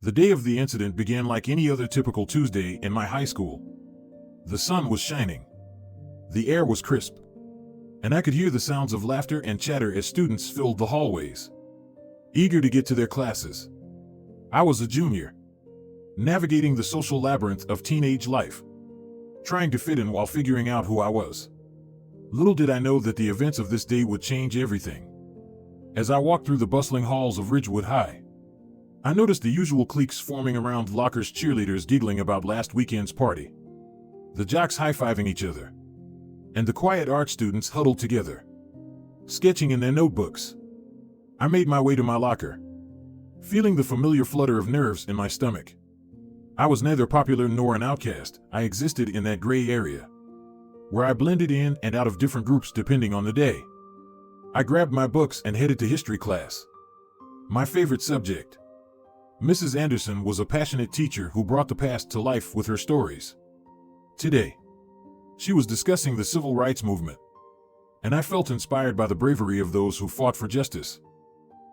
The day of the incident began like any other typical Tuesday in my high school. The sun was shining. The air was crisp. And I could hear the sounds of laughter and chatter as students filled the hallways, eager to get to their classes. I was a junior, navigating the social labyrinth of teenage life, trying to fit in while figuring out who I was. Little did I know that the events of this day would change everything. As I walked through the bustling halls of Ridgewood High, I noticed the usual cliques forming around lockers, cheerleaders giggling about last weekend's party, the jocks high-fiving each other, and the quiet art students huddled together, sketching in their notebooks. I made my way to my locker, feeling the familiar flutter of nerves in my stomach. I was neither popular nor an outcast. I existed in that gray area, where I blended in and out of different groups depending on the day. I grabbed my books and headed to history class, my favorite subject. Mrs. Anderson was a passionate teacher who brought the past to life with her stories. Today, she was discussing the civil rights movement, and I felt inspired by the bravery of those who fought for justice.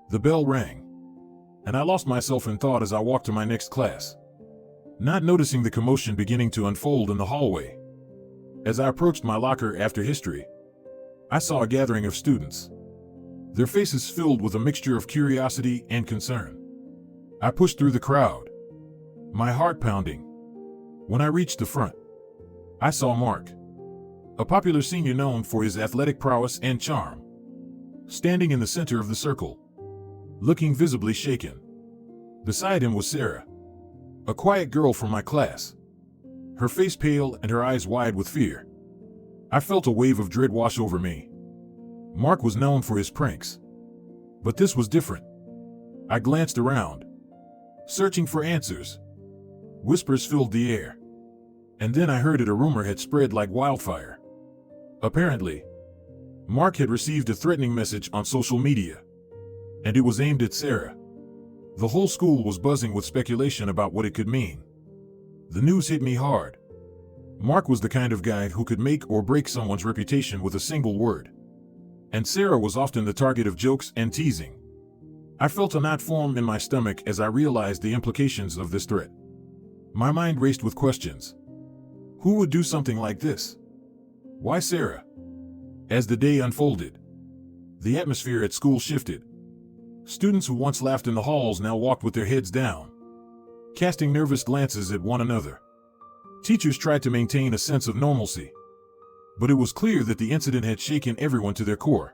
The bell rang, and I lost myself in thought as I walked to my next class, not noticing the commotion beginning to unfold in the hallway. As I approached my locker after history, I saw a gathering of students, their faces filled with a mixture of curiosity and concern. I pushed through the crowd, my heart pounding. When I reached the front, I saw Mark, a popular senior known for his athletic prowess and charm, standing in the center of the circle, looking visibly shaken. Beside him was Sarah, a quiet girl from my class, her face pale and her eyes wide with fear. I felt a wave of dread wash over me. Mark was known for his pranks, but this was different. I glanced around, searching for answers. Whispers filled the air, and then I heard a rumor had spread like wildfire. Apparently, Mark had received a threatening message on social media, and it was aimed at Sarah. The whole school was buzzing with speculation about what it could mean. The news hit me hard. Mark was the kind of guy who could make or break someone's reputation with a single word, and Sarah was often the target of jokes and teasing. I felt a knot form in my stomach as I realized the implications of this threat. My mind raced with questions. Who would do something like this? Why Sarah? As the day unfolded, the atmosphere at school shifted. Students who once laughed in the halls now walked with their heads down, casting nervous glances at one another. Teachers tried to maintain a sense of normalcy, but it was clear that the incident had shaken everyone to their core.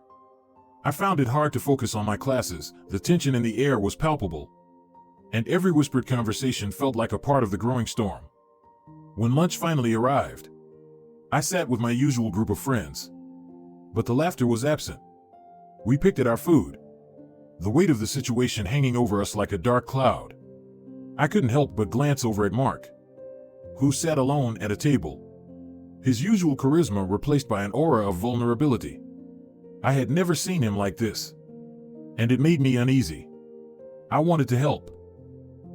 I found it hard to focus on my classes. The tension in the air was palpable, and every whispered conversation felt like a part of the growing storm. When lunch finally arrived, I sat with my usual group of friends, but the laughter was absent. We picked at our food, the weight of the situation hanging over us like a dark cloud. I couldn't help but glance over at Mark, who sat alone at a table, his usual charisma replaced by an aura of vulnerability. I had never seen him like this, and it made me uneasy. I wanted to help,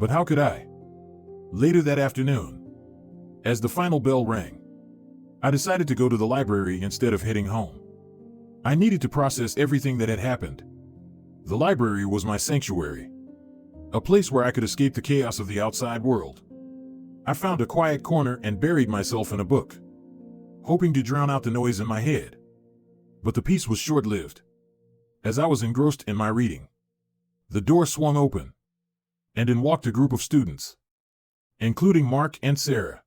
but how could I? Later that afternoon, as the final bell rang, I decided to go to the library instead of heading home. I needed to process everything that had happened. The library was my sanctuary, a place where I could escape the chaos of the outside world. I found a quiet corner and buried myself in a book, hoping to drown out the noise in my head. But the peace was short-lived. As I was engrossed in my reading, the door swung open, and in walked a group of students, including Mark and Sarah.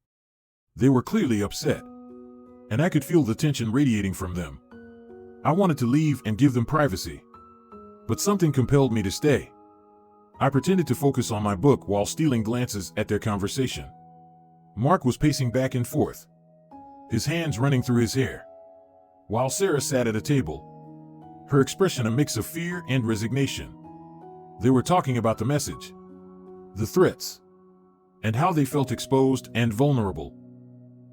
They were clearly upset, and I could feel the tension radiating from them. I wanted to leave and give them privacy, but something compelled me to stay. I pretended to focus on my book while stealing glances at their conversation. Mark was pacing back and forth, his hands running through his hair, while Sarah sat at a table, her expression a mix of fear and resignation. They were talking about the message, the threats, and how they felt exposed and vulnerable.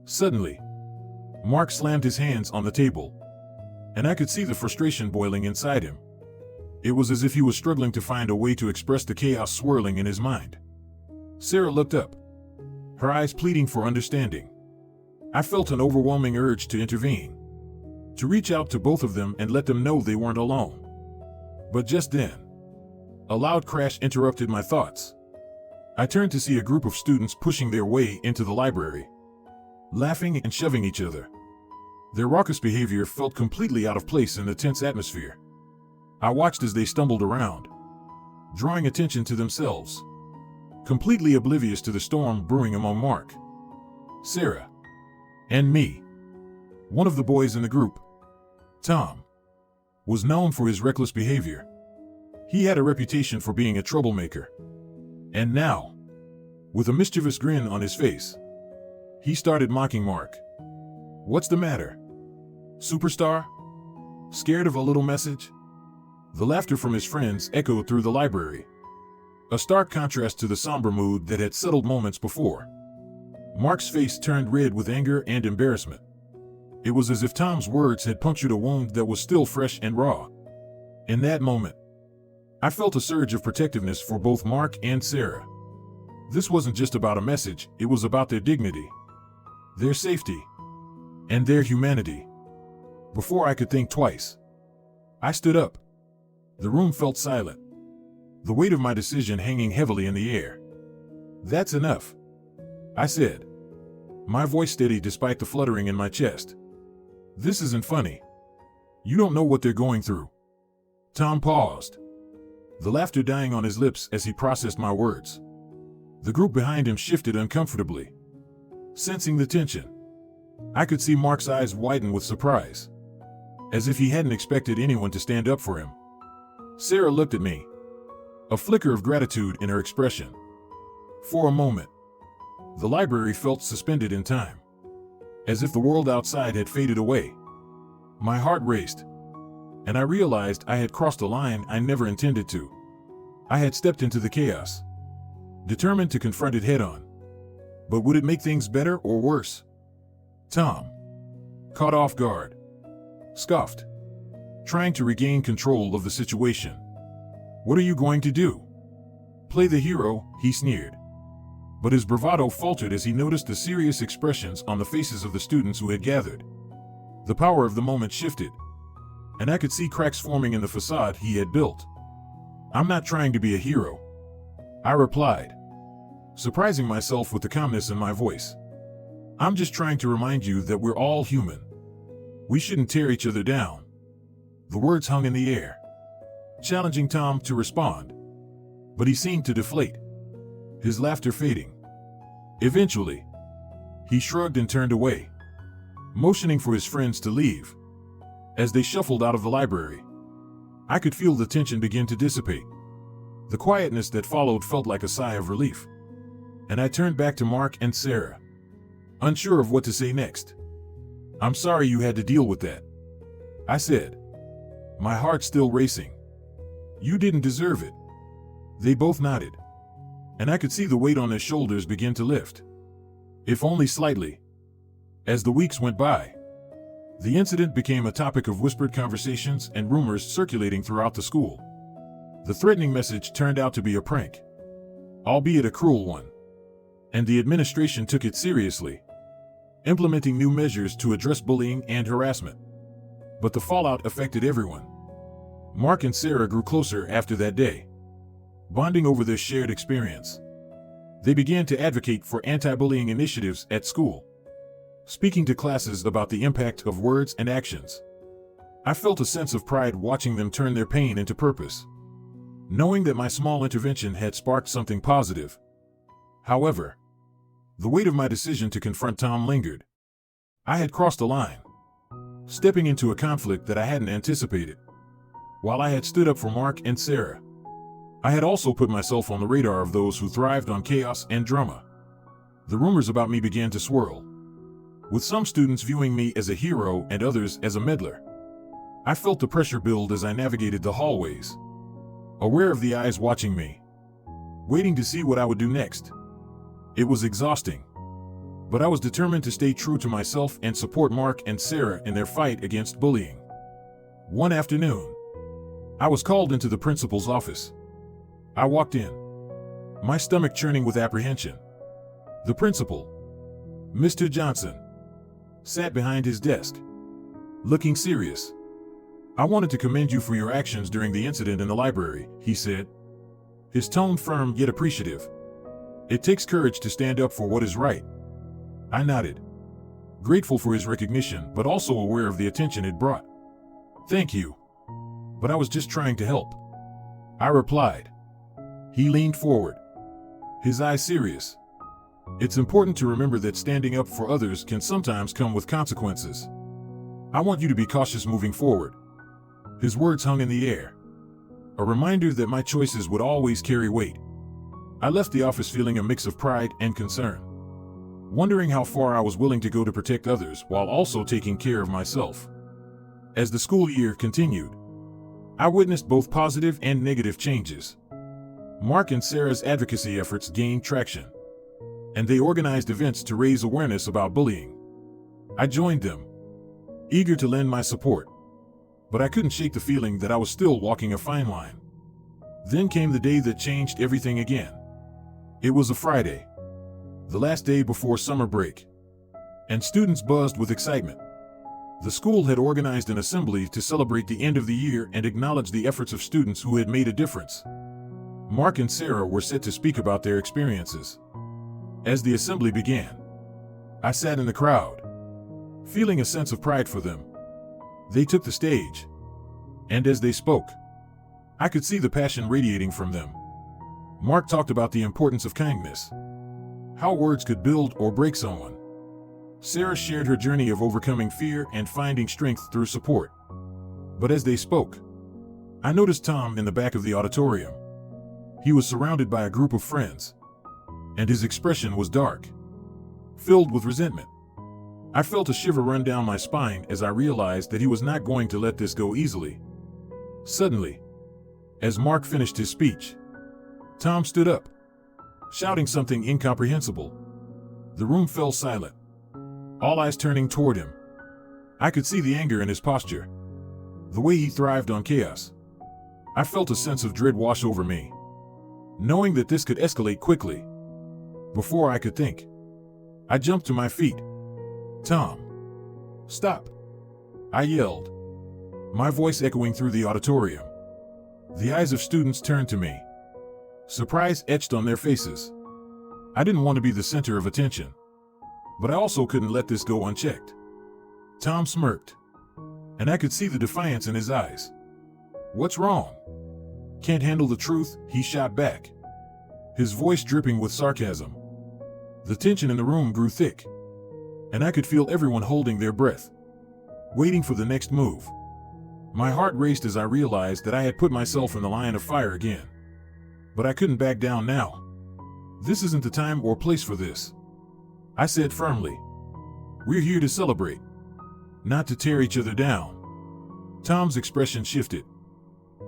Suddenly, Mark slammed his hands on the table, and I could see the frustration boiling inside him. It was as if he was struggling to find a way to express the chaos swirling in his mind. Sarah looked up, her eyes pleading for understanding. I felt an overwhelming urge to intervene, to reach out to both of them and let them know they weren't alone. But just then, a loud crash interrupted my thoughts. I turned to see a group of students pushing their way into the library, laughing and shoving each other. Their raucous behavior felt completely out of place in the tense atmosphere. I watched as they stumbled around, drawing attention to themselves, completely oblivious to the storm brewing among Mark, Sarah, and me. One of the boys in the group, Tom, was known for his reckless behavior. He had a reputation for being a troublemaker. And now, with a mischievous grin on his face, he started mocking Mark. "What's the matter? Superstar? Scared of a little message?" The laughter from his friends echoed through the library, a stark contrast to the somber mood that had settled moments before. Mark's face turned red with anger and embarrassment. It was as if Tom's words had punctured a wound that was still fresh and raw. In that moment, I felt a surge of protectiveness for both Mark and Sarah. This wasn't just about a message, it was about their dignity, their safety, and their humanity. Before I could think twice, I stood up. The room felt silent, the weight of my decision hanging heavily in the air. "That's enough," I said, my voice steady despite the fluttering in my chest. "This isn't funny. You don't know what they're going through." Tom paused, the laughter dying on his lips as he processed my words. The group behind him shifted uncomfortably, sensing the tension. I could see Mark's eyes widen with surprise, as if he hadn't expected anyone to stand up for him. Sarah looked at me, a flicker of gratitude in her expression. For a moment, the library felt suspended in time, as if the world outside had faded away. My heart raced, and I realized I had crossed a line I never intended to. I had stepped into the chaos, determined to confront it head-on. But would it make things better or worse? Tom, caught off guard, scoffed, trying to regain control of the situation. "What are you going to do? Play the hero?" he sneered. But his bravado faltered as he noticed the serious expressions on the faces of the students who had gathered. The power of the moment shifted, and I could see cracks forming in the facade he had built. "I'm not trying to be a hero," I replied, surprising myself with the calmness in my voice. "I'm just trying to remind you that we're all human. We shouldn't tear each other down." The words hung in the air, challenging Tom to respond, but he seemed to deflate, his laughter fading. Eventually, he shrugged and turned away, motioning for his friends to leave. As they shuffled out of the library, I could feel the tension begin to dissipate. The quietness that followed felt like a sigh of relief, and I turned back to Mark and Sarah, unsure of what to say next. "I'm sorry you had to deal with that," I said, my heart still racing. "You didn't deserve it." They both nodded, and I could see the weight on their shoulders begin to lift, if only slightly. As the weeks went by, the incident became a topic of whispered conversations and rumors circulating throughout the school. The threatening message turned out to be a prank, albeit a cruel one, and the administration took it seriously, implementing new measures to address bullying and harassment. But the fallout affected everyone. Mark and Sarah grew closer after that day, bonding over their shared experience. They began to advocate for anti-bullying initiatives at school, speaking to classes about the impact of words and actions. I felt a sense of pride watching them turn their pain into purpose, knowing that my small intervention had sparked something positive. However, the weight of my decision to confront Tom lingered. I had crossed a line, stepping into a conflict that I hadn't anticipated. While I had stood up for Mark and Sarah, I had also put myself on the radar of those who thrived on chaos and drama. The rumors about me began to swirl, with some students viewing me as a hero and others as a meddler. I felt the pressure build as I navigated the hallways, aware of the eyes watching me, waiting to see what I would do next. It was exhausting, but I was determined to stay true to myself and support Mark and Sarah in their fight against bullying. One afternoon, I was called into the principal's office. I walked in, my stomach churning with apprehension. The principal, Mr. Johnson, sat behind his desk, looking serious. "I wanted to commend you for your actions during the incident in the library," he said, his tone firm yet appreciative. It takes courage to stand up for what is right. I nodded, grateful for his recognition, but also aware of the attention it brought. Thank you. But I was just trying to help, I replied. He leaned forward, his eyes serious. It's important to remember that standing up for others can sometimes come with consequences. I want you to be cautious moving forward. His words hung in the air, a reminder that my choices would always carry weight. I left the office feeling a mix of pride and concern, wondering how far I was willing to go to protect others while also taking care of myself. As the school year continued, I witnessed both positive and negative changes. Mark and Sarah's advocacy efforts gained traction, and they organized events to raise awareness about bullying. I joined them, eager to lend my support, but I couldn't shake the feeling that I was still walking a fine line. Then came the day that changed everything again. It was a Friday, the last day before summer break, and students buzzed with excitement. The school had organized an assembly to celebrate the end of the year and acknowledge the efforts of students who had made a difference. Mark and Sarah were set to speak about their experiences. As the assembly began, I sat in the crowd, feeling a sense of pride for them. They took the stage, and as they spoke, I could see the passion radiating from them. Mark talked about the importance of kindness, how words could build or break someone. Sarah shared her journey of overcoming fear and finding strength through support. But as they spoke, I noticed Tom in the back of the auditorium. He was surrounded by a group of friends, and his expression was dark, filled with resentment. I felt a shiver run down my spine as I realized that he was not going to let this go easily. Suddenly, as Mark finished his speech, Tom stood up, shouting something incomprehensible. The room fell silent, all eyes turning toward him. I could see the anger in his posture, the way he thrived on chaos. I felt a sense of dread wash over me, knowing that this could escalate quickly. Before I could think, I jumped to my feet. Tom, stop, I yelled, my voice echoing through the auditorium. The eyes of students turned to me, surprise etched on their faces. I didn't want to be the center of attention, but I also couldn't let this go unchecked. Tom smirked, and I could see the defiance in his eyes. What's wrong? Can't handle the truth, he shot back, his voice dripping with sarcasm. The tension in the room grew thick, and I could feel everyone holding their breath, waiting for the next move. My heart raced as I realized that I had put myself in the line of fire again. But I couldn't back down now. This isn't the time or place for this, I said firmly. We're here to celebrate, not to tear each other down. Tom's expression shifted,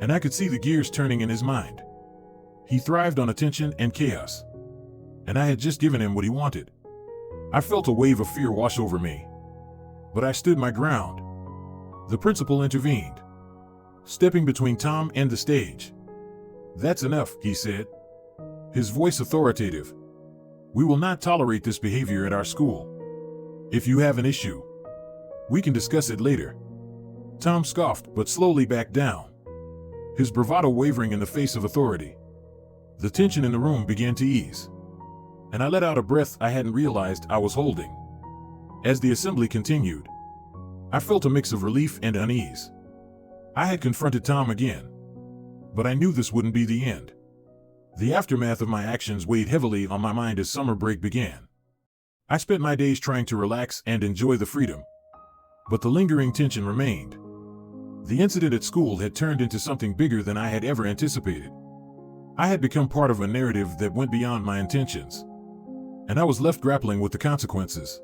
and I could see the gears turning in his mind. He thrived on attention and chaos, and I had just given him what he wanted. I felt a wave of fear wash over me, but I stood my ground. The principal intervened, stepping between Tom and the stage. That's enough, he said, his voice authoritative. We will not tolerate this behavior at our school. If you have an issue, we can discuss it later. Tom scoffed but slowly backed down, his bravado wavering in the face of authority. The tension in the room began to ease, and I let out a breath I hadn't realized I was holding. As the assembly continued, I felt a mix of relief and unease. I had confronted Tom again, but I knew this wouldn't be the end. The aftermath of my actions weighed heavily on my mind as summer break began. I spent my days trying to relax and enjoy the freedom, but the lingering tension remained. The incident at school had turned into something bigger than I had ever anticipated. I had become part of a narrative that went beyond my intentions, and I was left grappling with the consequences.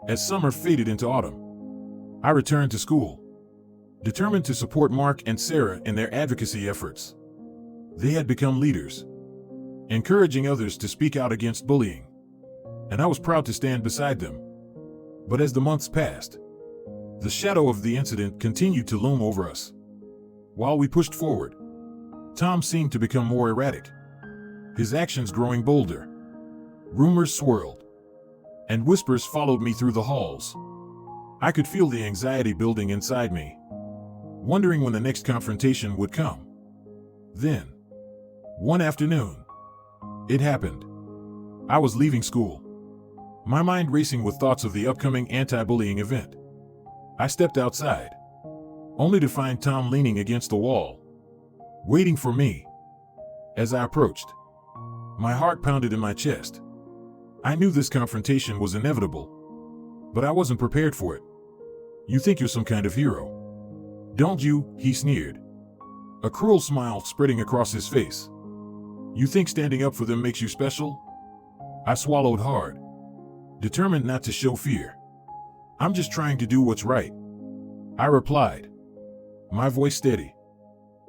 As summer faded into autumn, I returned to school, determined to support Mark and Sarah in their advocacy efforts. They had become leaders, encouraging others to speak out against bullying, and I was proud to stand beside them. But as the months passed, the shadow of the incident continued to loom over us. While we pushed forward, Tom seemed to become more erratic, his actions growing bolder. Rumors swirled, and whispers followed me through the halls. I could feel the anxiety building inside me, wondering when the next confrontation would come. Then, one afternoon, it happened. I was leaving school, my mind racing with thoughts of the upcoming anti-bullying event. I stepped outside, only to find Tom leaning against the wall, waiting for me. As I approached, my heart pounded in my chest. I knew this confrontation was inevitable, but I wasn't prepared for it. "You think you're some kind of hero, don't you?" he sneered, a cruel smile spreading across his face. "You think standing up for them makes you special?" I swallowed hard, determined not to show fear. "I'm just trying to do what's right," I replied, my voice steady.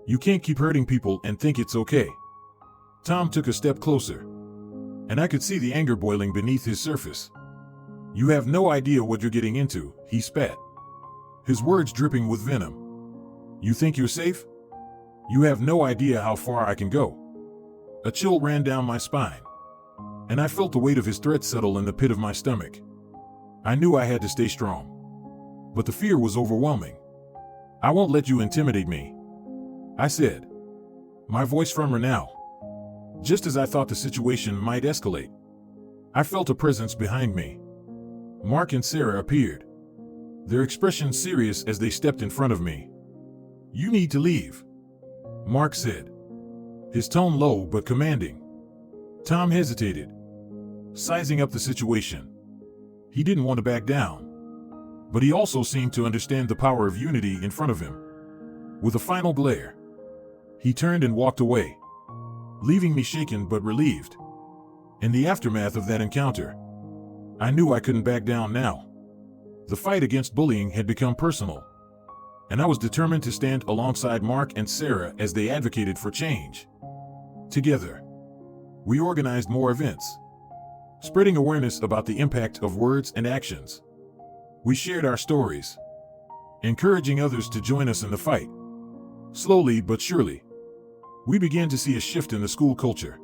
"You can't keep hurting people and think it's okay." Tom took a step closer, and I could see the anger boiling beneath his surface. "You have no idea what you're getting into," he spat, his words dripping with venom. "You think you're safe? You have no idea how far I can go." A chill ran down my spine, and I felt the weight of his threat settle in the pit of my stomach. I knew I had to stay strong, but the fear was overwhelming. "I won't let you intimidate me," I said, my voice firmer now. Just as I thought the situation might escalate, I felt a presence behind me. Mark and Sarah appeared, their expressions serious as they stepped in front of me. "You need to leave," Mark said, his tone low but commanding. Tom hesitated, sizing up the situation. He didn't want to back down, but he also seemed to understand the power of unity in front of him. With a final glare, he turned and walked away, leaving me shaken but relieved. In the aftermath of that encounter, I knew I couldn't back down now. The fight against bullying had become personal, and I was determined to stand alongside Mark and Sarah as they advocated for change. Together, we organized more events, spreading awareness about the impact of words and actions. We shared our stories, encouraging others to join us in the fight. Slowly but surely, we began to see a shift in the school culture.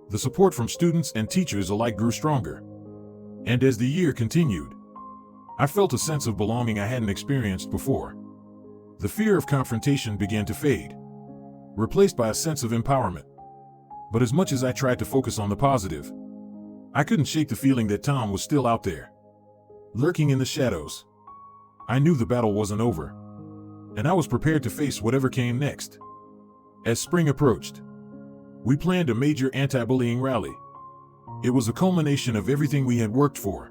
The support from students and teachers alike grew stronger, and as the year continued, I felt a sense of belonging I hadn't experienced before. The fear of confrontation began to fade, replaced by a sense of empowerment. But as much as I tried to focus on the positive, I couldn't shake the feeling that Tom was still out there, lurking in the shadows. I knew the battle wasn't over, and I was prepared to face whatever came next. As spring approached, we planned a major anti-bullying rally. It was a culmination of everything we had worked for,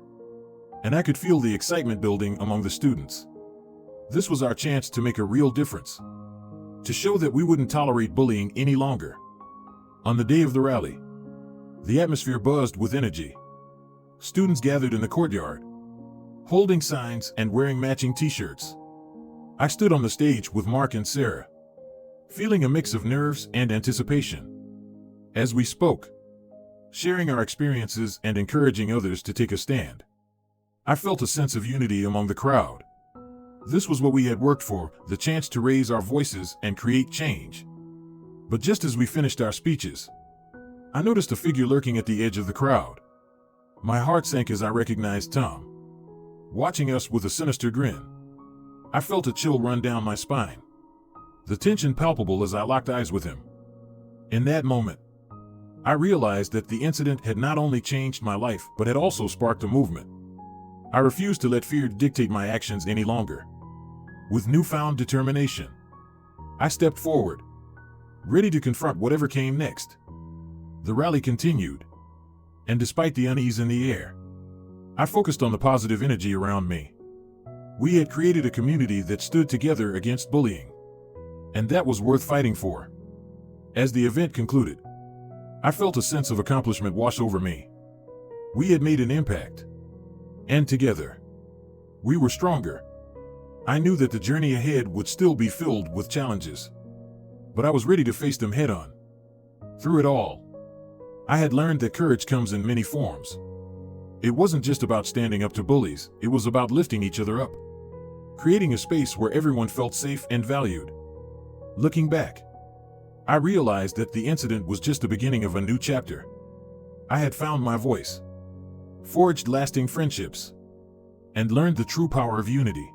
and I could feel the excitement building among the students. This was our chance to make a real difference, to show that we wouldn't tolerate bullying any longer. On the day of the rally, the atmosphere buzzed with energy. Students gathered in the courtyard, holding signs and wearing matching t-shirts. I stood on the stage with Mark and Sarah, feeling a mix of nerves and anticipation. As we spoke, sharing our experiences and encouraging others to take a stand, I felt a sense of unity among the crowd. This was what we had worked for, the chance to raise our voices and create change. But just as we finished our speeches, I noticed a figure lurking at the edge of the crowd. My heart sank as I recognized Tom, watching us with a sinister grin. I felt a chill run down my spine, the tension palpable as I locked eyes with him. In that moment, I realized that the incident had not only changed my life but had also sparked a movement. I refused to let fear dictate my actions any longer. With newfound determination, I stepped forward, ready to confront whatever came next. The rally continued, and despite the unease in the air, I focused on the positive energy around me. We had created a community that stood together against bullying, and that was worth fighting for. As the event concluded, I felt a sense of accomplishment wash over me. We had made an impact, and together, we were stronger. I knew that the journey ahead would still be filled with challenges, but I was ready to face them head on. Through it all, I had learned that courage comes in many forms. It wasn't just about standing up to bullies, it was about lifting each other up, creating a space where everyone felt safe and valued. Looking back, I realized that the incident was just the beginning of a new chapter. I had found my voice, forged lasting friendships, and learned the true power of unity.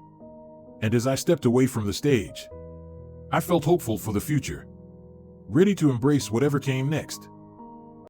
And as I stepped away from the stage, I felt hopeful for the future, ready to embrace whatever came next.